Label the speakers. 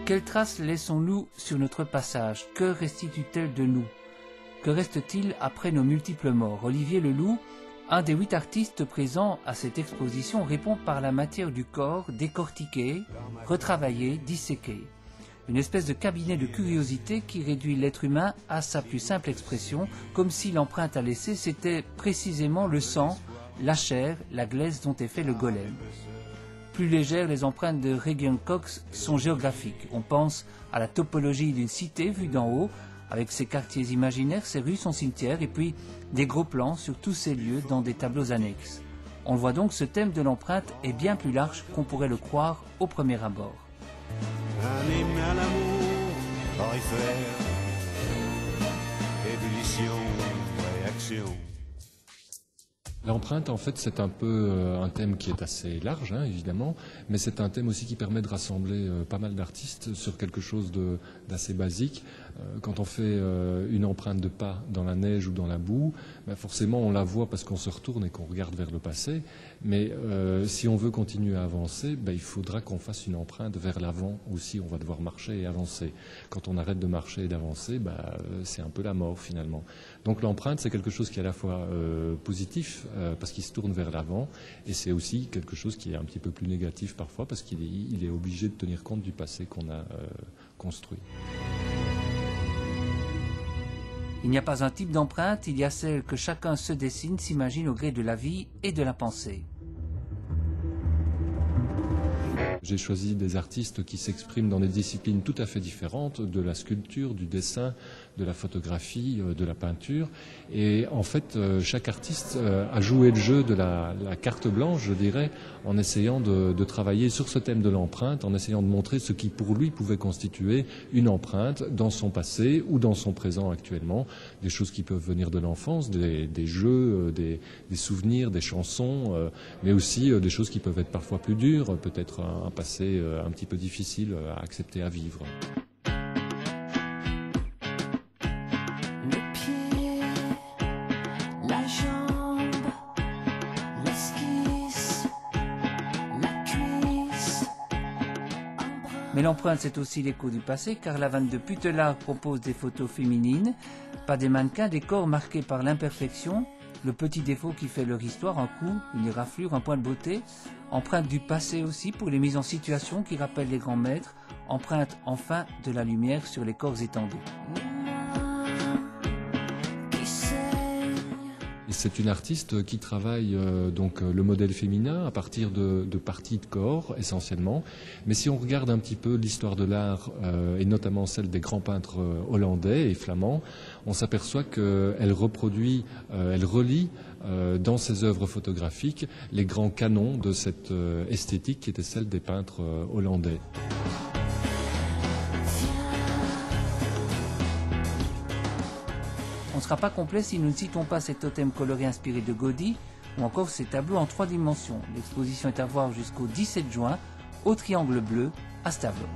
Speaker 1: Quelles traces laissons-nous sur notre passage? Que restitue-t-elle de nous? Que reste-t-il après nos multiples morts? Olivier Leloup, un des 8 artistes présents à cette exposition, répond par la matière du corps décortiquée, retravaillée, disséquée. Une espèce de cabinet de curiosité qui réduit l'être humain à sa plus simple expression, comme si l'empreinte à laisser c'était précisément le sang, la chair, la glaise dont est fait le golem. Plus légères, les empreintes de Regan Cox sont géographiques. On pense à la topologie d'une cité vue d'en haut, avec ses quartiers imaginaires, ses rues, son cimetière, et puis des gros plans sur tous ces lieux dans des tableaux annexes. On le voit donc, ce thème de l'empreinte est bien plus large qu'on pourrait le croire au premier abord.
Speaker 2: Un hymne à l'amour, orifère, ébullition, réaction.
Speaker 3: L'empreinte, en fait, c'est un peu un thème qui est assez large, évidemment, mais c'est un thème aussi qui permet de rassembler pas mal d'artistes sur quelque chose d'assez basique. Quand on fait une empreinte de pas dans la neige ou dans la boue, forcément on la voit parce qu'on se retourne et qu'on regarde vers le passé, mais si on veut continuer à avancer, il faudra qu'on fasse une empreinte vers l'avant aussi, on va devoir marcher et avancer. Quand on arrête de marcher et d'avancer, c'est un peu la mort finalement. Donc l'empreinte, c'est quelque chose qui est à la fois positif, parce qu'il se tourne vers l'avant, et c'est aussi quelque chose qui est un petit peu plus négatif parfois, parce qu'il est obligé de tenir compte du passé qu'on a construit.
Speaker 1: Il n'y a pas un type d'empreinte, il y a celle que chacun se dessine, s'imagine au gré de la vie et de la pensée.
Speaker 3: J'ai choisi des artistes qui s'expriment dans des disciplines tout à fait différentes, de la sculpture, du dessin, de la photographie, de la peinture. Et en fait, chaque artiste a joué le jeu de la carte blanche, je dirais, en essayant de travailler sur ce thème de l'empreinte, en essayant de montrer ce qui pour lui pouvait constituer une empreinte dans son passé ou dans son présent actuellement. Des choses qui peuvent venir de l'enfance, des jeux, des souvenirs, des chansons, mais aussi des choses qui peuvent être parfois plus dures, peut-être un passé un petit peu difficile à accepter à vivre.
Speaker 4: Le pied, la jambe, l'esquisse, la cuisse.
Speaker 1: Mais l'empreinte, c'est aussi l'écho du passé, car la vanne de Putelard propose des photos féminines, pas des mannequins, des corps marqués par l'imperfection, le petit défaut qui fait leur histoire, un coup, une éraflure, un point de beauté. Empreinte du passé aussi pour les mises en situation qui rappellent les grands maîtres. Empreinte enfin de la lumière sur les corps étendus.
Speaker 3: Et c'est une artiste qui travaille donc le modèle féminin à partir de parties de corps essentiellement. Mais si on regarde un petit peu l'histoire de l'art et notamment celle des grands peintres hollandais et flamands, on s'aperçoit qu'elle reproduit, elle relie dans ses œuvres photographiques les grands canons de cette esthétique qui était celle des peintres hollandais.
Speaker 1: On ne sera pas complet si nous ne citons pas ces totems colorés inspirés de Gaudí ou encore ces tableaux en 3 dimensions. L'exposition est à voir jusqu'au 17 juin au Triangle Bleu à Stavelot.